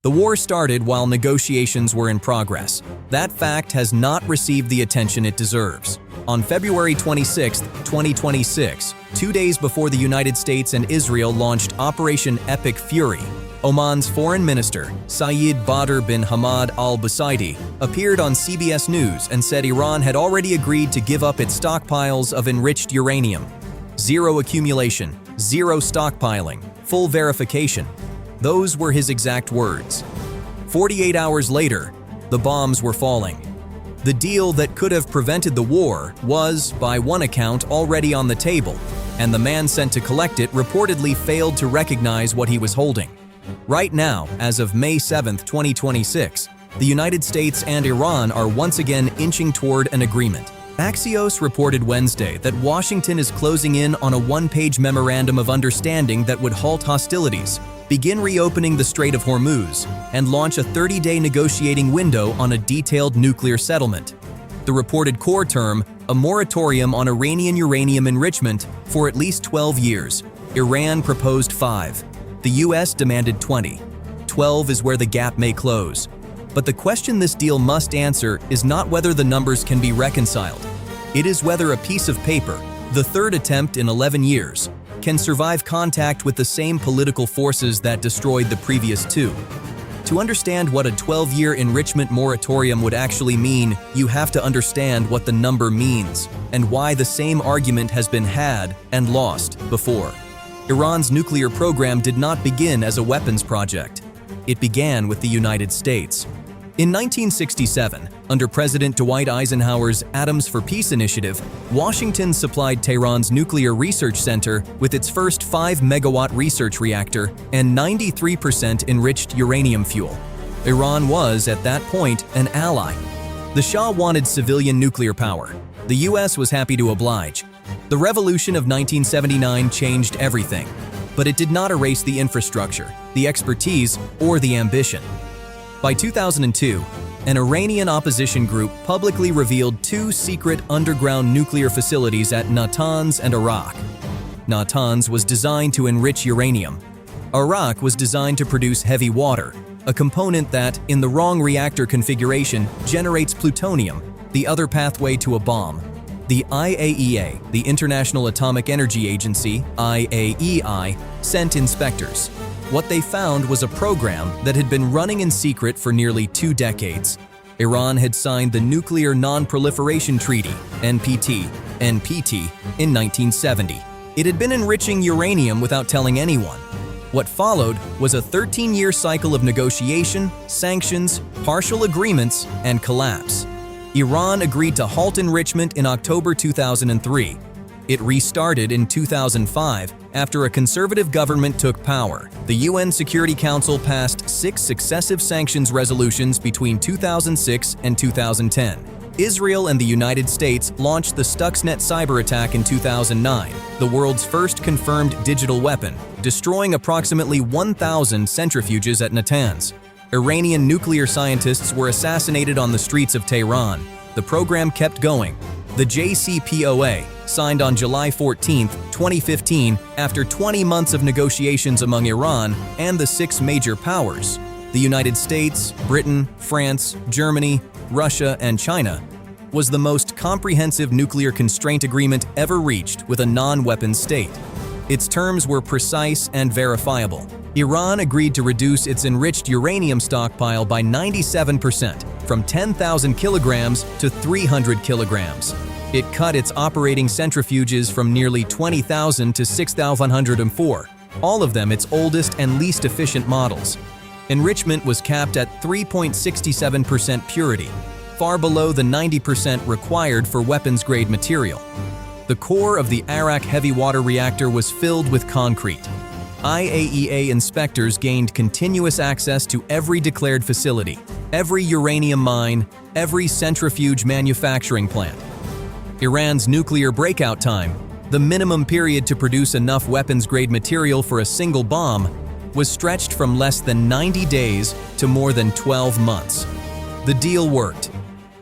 The war started while negotiations were in progress. That fact has not received the attention it deserves. On February 26, 2026, 2 days before the United States and Israel launched Operation Epic Fury, Oman's foreign minister, Saeed Badr bin Hamad al-Busaidi, appeared on CBS News and said Iran had already agreed to give up its stockpiles of enriched uranium. Zero accumulation, zero stockpiling, full verification. Those were his exact words. 48 hours later, the bombs were falling. The deal that could have prevented the war was, by one account, already on the table, and the man sent to collect it reportedly failed to recognize what he was holding. Right now, as of May 7, 2026, the United States and Iran are once again inching toward an agreement. Axios reported Wednesday that Washington is closing in on a one-page memorandum of understanding that would halt hostilities, begin reopening the Strait of Hormuz, and launch a 30-day negotiating window on a detailed nuclear settlement. The reported core term, a moratorium on Iranian uranium enrichment for at least 12 years. Iran proposed 5. The US demanded 20. 12 is where the gap may close. But the question this deal must answer is not whether the numbers can be reconciled. It is whether a piece of paper, the third attempt in 11 years, can survive contact with the same political forces that destroyed the previous 2. To understand what a 12-year enrichment moratorium would actually mean, you have to understand what the number means and why the same argument has been had and lost before. Iran's nuclear program did not begin as a weapons project. It began with the United States. In 1967, under President Dwight Eisenhower's Atoms for Peace initiative, Washington supplied Tehran's Nuclear Research Center with its first 5-megawatt research reactor and 93% enriched uranium fuel. Iran was, at that point, an ally. The Shah wanted civilian nuclear power. The US was happy to oblige. The revolution of 1979 changed everything, but it did not erase the infrastructure, the expertise, or the ambition. By 2002, an Iranian opposition group publicly revealed 2 secret underground nuclear facilities at Natanz and Iraq. Natanz was designed to enrich uranium. Iraq was designed to produce heavy water, a component that, in the wrong reactor configuration, generates plutonium, the other pathway to a bomb. The IAEA, the International Atomic Energy Agency, IAEI, sent inspectors. What they found was a program that had been running in secret for nearly 2 decades. Iran had signed the Nuclear Non-Proliferation Treaty, NPT, in 1970. It had been enriching uranium without telling anyone. What followed was a 13-year cycle of negotiation, sanctions, partial agreements, and collapse. Iran agreed to halt enrichment in October 2003. It restarted in 2005 after a conservative government took power. The UN Security Council passed 6 successive sanctions resolutions between 2006 and 2010. Israel and the United States launched the Stuxnet cyber attack in 2009, the world's first confirmed digital weapon, destroying approximately 1,000 centrifuges at Natanz. Iranian nuclear scientists were assassinated on the streets of Tehran. The program kept going. The JCPOA, signed on July 14, 2015, after 20 months of negotiations among Iran and the 6 major powers, the United States, Britain, France, Germany, Russia, and China, was the most comprehensive nuclear constraint agreement ever reached with a non-weapons state. Its terms were precise and verifiable. Iran agreed to reduce its enriched uranium stockpile by 97%, from 10,000 kilograms to 300 kilograms. It cut its operating centrifuges from nearly 20,000 to 6,104, all of them its oldest and least efficient models. Enrichment was capped at 3.67% purity, far below the 90% required for weapons-grade material. The core of the Arak heavy water reactor was filled with concrete. IAEA inspectors gained continuous access to every declared facility, every uranium mine, every centrifuge manufacturing plant. Iran's nuclear breakout time, the minimum period to produce enough weapons-grade material for a single bomb, was stretched from less than 90 days to more than 12 months. The deal worked.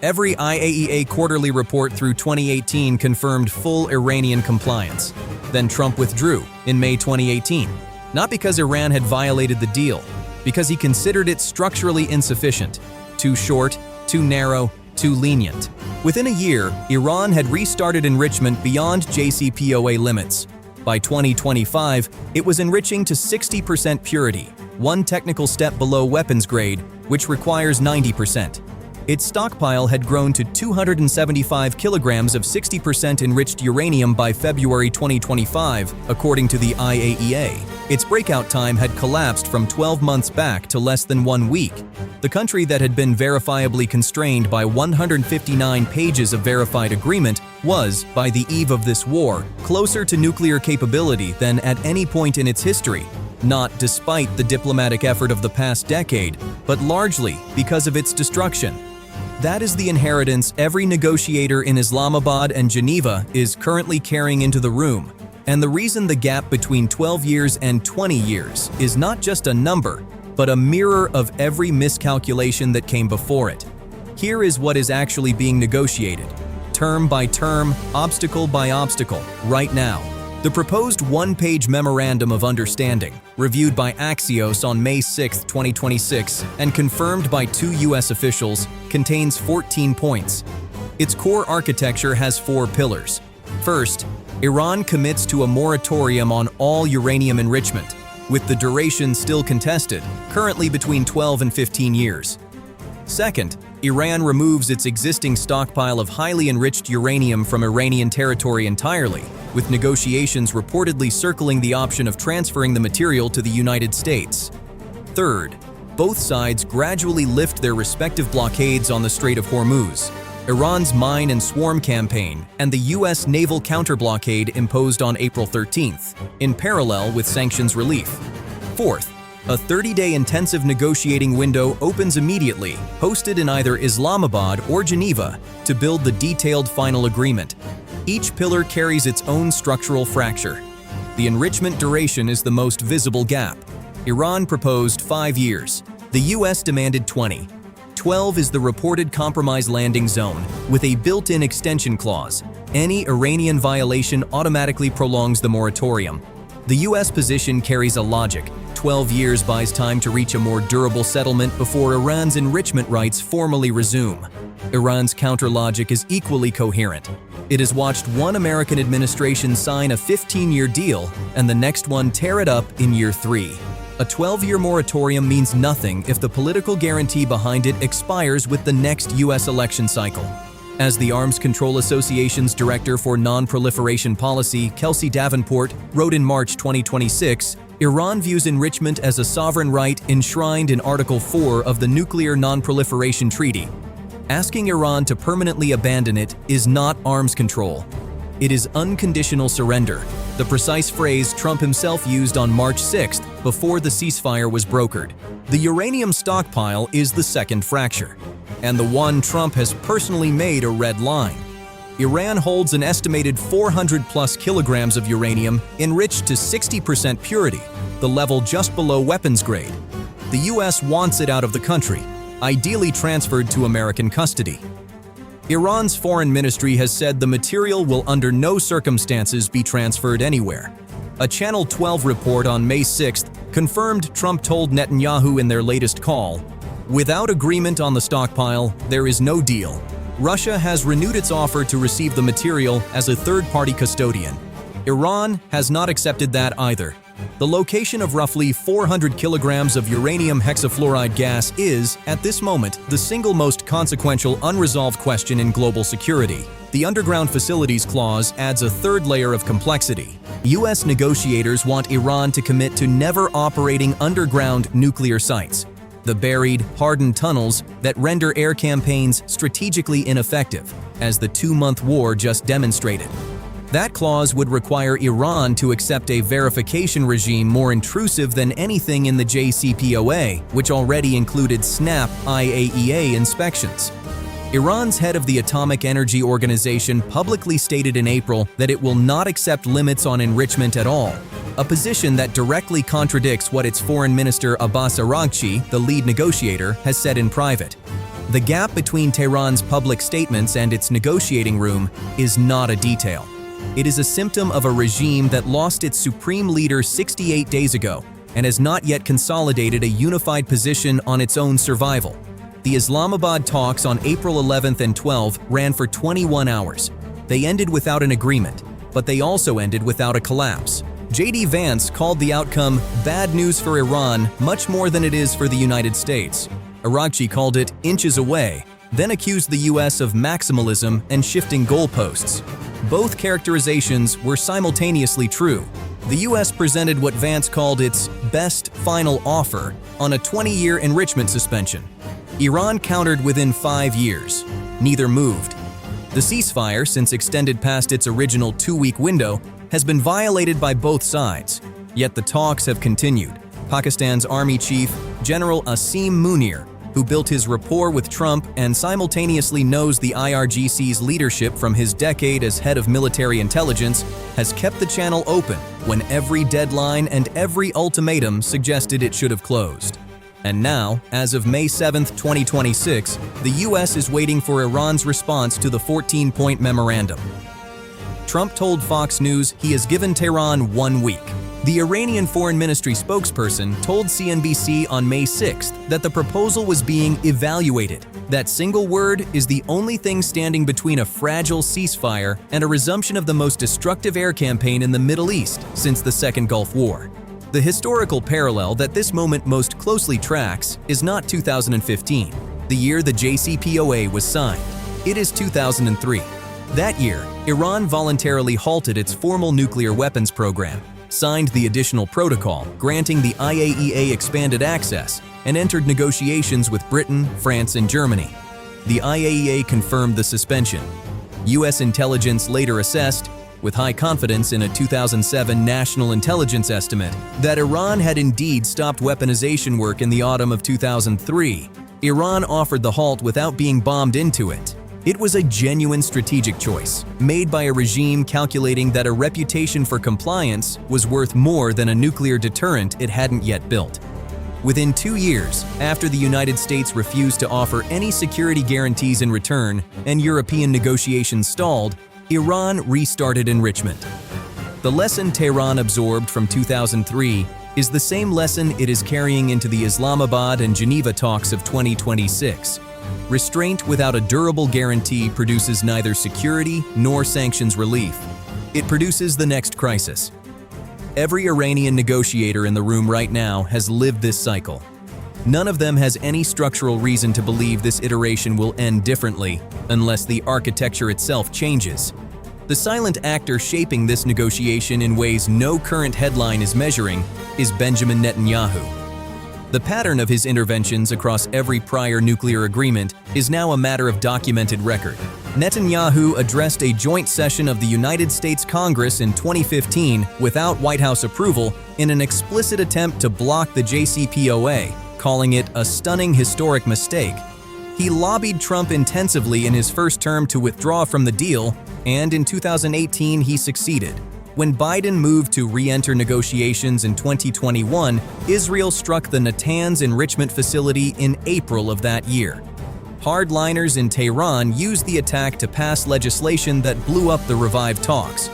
Every IAEA quarterly report through 2018 confirmed full Iranian compliance. Then Trump withdrew in May 2018, not because Iran had violated the deal, because he considered it structurally insufficient, too short, too narrow, too lenient. Within a year, Iran had restarted enrichment beyond JCPOA limits. By 2025, it was enriching to 60% purity, one technical step below weapons grade, which requires 90%. Its stockpile had grown to 275 kilograms of 60% enriched uranium by February 2025, according to the IAEA. Its breakout time had collapsed from 12 months back to less than 1 week. The country that had been verifiably constrained by 159 pages of verified agreement was, by the eve of this war, closer to nuclear capability than at any point in its history, not despite the diplomatic effort of the past decade, but largely because of its destruction. That is the inheritance every negotiator in Islamabad and Geneva is currently carrying into the room, and the reason the gap between 12 years and 20 years is not just a number, but a mirror of every miscalculation that came before it. Here is what is actually being negotiated, term by term, obstacle by obstacle, right now. The proposed one-page memorandum of understanding, reviewed by Axios on May 6, 2026, and confirmed by 2 U.S. officials, contains 14 points. Its core architecture has 4 pillars. First, Iran commits to a moratorium on all uranium enrichment, with the duration still contested, currently between 12 and 15 years. Second, Iran removes its existing stockpile of highly enriched uranium from Iranian territory entirely, with negotiations reportedly circling the option of transferring the material to the United States. Third, both sides gradually lift their respective blockades on the Strait of Hormuz, Iran's mine and swarm campaign, and the U.S. naval counterblockade imposed on April 13th, in parallel with sanctions relief. Fourth, a 30-day intensive negotiating window opens immediately, hosted in either Islamabad or Geneva, to build the detailed final agreement. Each pillar carries its own structural fracture. The enrichment duration is the most visible gap. Iran proposed 5 years. The U.S. demanded 20. 12 is the reported compromise landing zone, with a built-in extension clause. Any Iranian violation automatically prolongs the moratorium. The U.S. position carries a logic. 12 years buys time to reach a more durable settlement before Iran's enrichment rights formally resume. Iran's counter-logic is equally coherent. It has watched one American administration sign a 15-year deal and the next one tear it up in year 3. A 12-year moratorium means nothing if the political guarantee behind it expires with the next U.S. election cycle. As the Arms Control Association's Director for Non-Proliferation Policy, Kelsey Davenport, wrote in March 2026, Iran views enrichment as a sovereign right enshrined in Article 4 of the Nuclear Non-Proliferation Treaty. Asking Iran to permanently abandon it is not arms control. It is unconditional surrender, the precise phrase Trump himself used on March 6th before the ceasefire was brokered. The uranium stockpile is the second fracture, and the one Trump has personally made a red line. Iran holds an estimated 400+ kilograms of uranium enriched to 60% purity, the level just below weapons grade. The U.S. wants it out of the country, ideally transferred to American custody. Iran's foreign ministry has said the material will under no circumstances be transferred anywhere. A Channel 12 report on May 6th confirmed Trump told Netanyahu in their latest call, "Without agreement on the stockpile, there is no deal." Russia has renewed its offer to receive the material as a third-party custodian. Iran has not accepted that either. The location of roughly 400 kilograms of uranium hexafluoride gas is, at this moment, the single most consequential unresolved question in global security. The Underground Facilities Clause adds a third layer of complexity. U.S. negotiators want Iran to commit to never operating underground nuclear sites, the buried, hardened tunnels that render air campaigns strategically ineffective, as the 2-month war just demonstrated. That clause would require Iran to accept a verification regime more intrusive than anything in the JCPOA, which already included snap IAEA inspections. Iran's head of the Atomic Energy Organization publicly stated in April that it will not accept limits on enrichment at all, a position that directly contradicts what its foreign minister Abbas Araghchi, the lead negotiator, has said in private. The gap between Tehran's public statements and its negotiating room is not a detail. It is a symptom of a regime that lost its supreme leader 68 days ago, and has not yet consolidated a unified position on its own survival. The Islamabad talks on April 11th and 12th ran for 21 hours. They ended without an agreement, but they also ended without a collapse. J.D. Vance called the outcome bad news for Iran much more than it is for the United States. Araghchi called it inches away, then accused the U.S. of maximalism and shifting goalposts. Both characterizations were simultaneously true. The U.S. presented what Vance called its best final offer on a 20-year enrichment suspension. Iran countered within 5 years. Neither moved. The ceasefire, since extended past its original 2-week window, has been violated by both sides. Yet the talks have continued. Pakistan's Army Chief, General Asim Munir, who built his rapport with Trump and simultaneously knows the IRGC's leadership from his decade as head of military intelligence, has kept the channel open when every deadline and every ultimatum suggested it should have closed. And now, as of May 7, 2026, the U.S. is waiting for Iran's response to the 14-point memorandum. Trump told Fox News he has given Tehran 1 week. The Iranian Foreign Ministry spokesperson told CNBC on May 6th that the proposal was being evaluated. That single word is the only thing standing between a fragile ceasefire and a resumption of the most destructive air campaign in the Middle East since the Second Gulf War. The historical parallel that this moment most closely tracks is not 2015, the year the JCPOA was signed. It is 2003. That year, Iran voluntarily halted its formal nuclear weapons program, signed the additional protocol granting the IAEA expanded access, and entered negotiations with Britain, France, and Germany. The IAEA confirmed the suspension. U.S. intelligence later assessed, with high confidence in a 2007 national intelligence estimate, that Iran had indeed stopped weaponization work in the autumn of 2003. Iran offered the halt without being bombed into it. It was a genuine strategic choice, made by a regime calculating that a reputation for compliance was worth more than a nuclear deterrent it hadn't yet built. Within 2 years, after the United States refused to offer any security guarantees in return and European negotiations stalled, Iran restarted enrichment. The lesson Tehran absorbed from 2003 is the same lesson it is carrying into the Islamabad and Geneva talks of 2026. Restraint without a durable guarantee produces neither security nor sanctions relief. It produces the next crisis. Every Iranian negotiator in the room right now has lived this cycle. None of them has any structural reason to believe this iteration will end differently unless the architecture itself changes. The silent actor shaping this negotiation in ways no current headline is measuring is Benjamin Netanyahu. The pattern of his interventions across every prior nuclear agreement is now a matter of documented record. Netanyahu addressed a joint session of the United States Congress in 2015 without White House approval in an explicit attempt to block the JCPOA, calling it a stunning historic mistake. He lobbied Trump intensively in his first term to withdraw from the deal, and in 2018 he succeeded. When Biden moved to re-enter negotiations in 2021, Israel struck the Natanz enrichment facility in April of that year. Hardliners in Tehran used the attack to pass legislation that blew up the revived talks.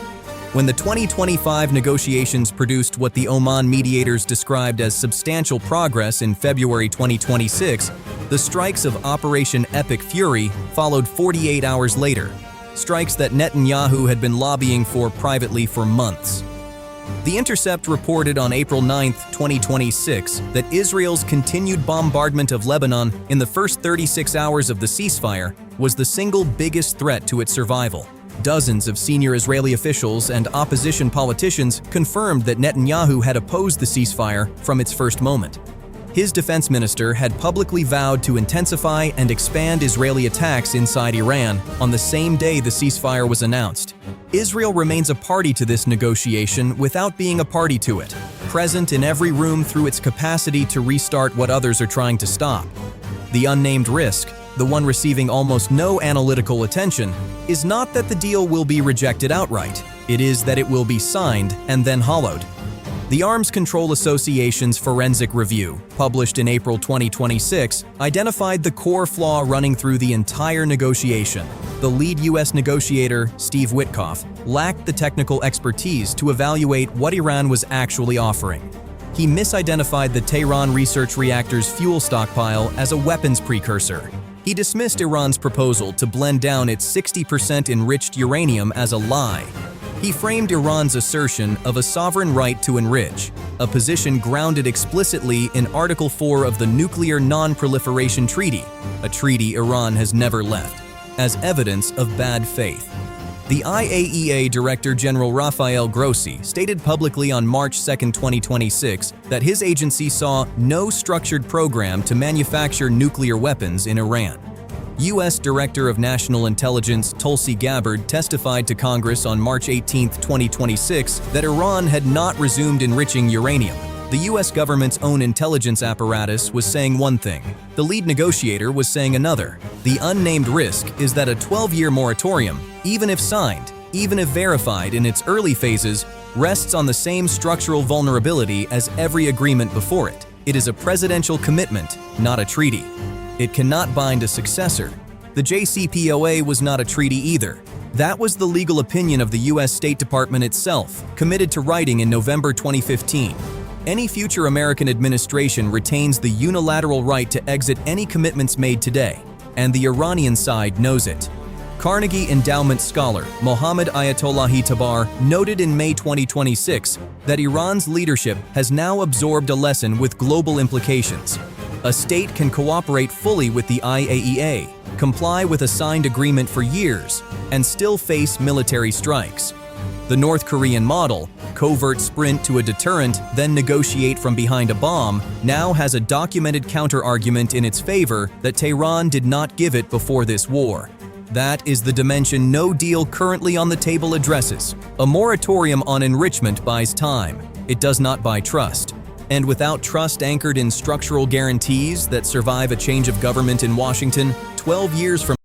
When the 2025 negotiations produced what the Oman mediators described as substantial progress in February 2026, the strikes of Operation Epic Fury followed 48 hours later, strikes that Netanyahu had been lobbying for privately for months. The Intercept reported on April 9, 2026, that Israel's continued bombardment of Lebanon in the first 36 hours of the ceasefire was the single biggest threat to its survival. Dozens of senior Israeli officials and opposition politicians confirmed that Netanyahu had opposed the ceasefire from its first moment. His defense minister had publicly vowed to intensify and expand Israeli attacks inside Iran on the same day the ceasefire was announced. Israel remains a party to this negotiation without being a party to it, present in every room through its capacity to restart what others are trying to stop. The unnamed risk, the one receiving almost no analytical attention, is not that the deal will be rejected outright. It is that it will be signed and then hollowed. The Arms Control Association's forensic review, published in April 2026, identified the core flaw running through the entire negotiation. The lead U.S. negotiator, Steve Witkoff, lacked the technical expertise to evaluate what Iran was actually offering. He misidentified the Tehran research reactor's fuel stockpile as a weapons precursor. He dismissed Iran's proposal to blend down its 60% enriched uranium as a lie. He framed Iran's assertion of a sovereign right to enrich, a position grounded explicitly in Article 4 of the Nuclear Non-Proliferation Treaty, a treaty Iran has never left, as evidence of bad faith. The IAEA Director General Rafael Grossi stated publicly on March 2, 2026, that his agency saw no structured program to manufacture nuclear weapons in Iran. U.S. Director of National Intelligence Tulsi Gabbard testified to Congress on March 18, 2026, that Iran had not resumed enriching uranium. The U.S. government's own intelligence apparatus was saying one thing. The lead negotiator was saying another. The unnamed risk is that a 12-year moratorium, even if signed, even if verified in its early phases, rests on the same structural vulnerability as every agreement before it. It is a presidential commitment, not a treaty. It cannot bind a successor. The JCPOA was not a treaty either. That was the legal opinion of the U.S. State Department itself, committed to writing in November 2015. Any future American administration retains the unilateral right to exit any commitments made today, and the Iranian side knows it. Carnegie Endowment scholar Mohammad Ayatollahi Tabar noted in May 2026 that Iran's leadership has now absorbed a lesson with global implications. A state can cooperate fully with the IAEA, comply with a signed agreement for years, and still face military strikes. The North Korean model, covert sprint to a deterrent, then negotiate from behind a bomb, now has a documented counter-argument in its favor that Tehran did not give it before this war. That is the dimension no deal currently on the table addresses. A moratorium on enrichment buys time. It does not buy trust. And without trust anchored in structural guarantees that survive a change of government in Washington, 12 years from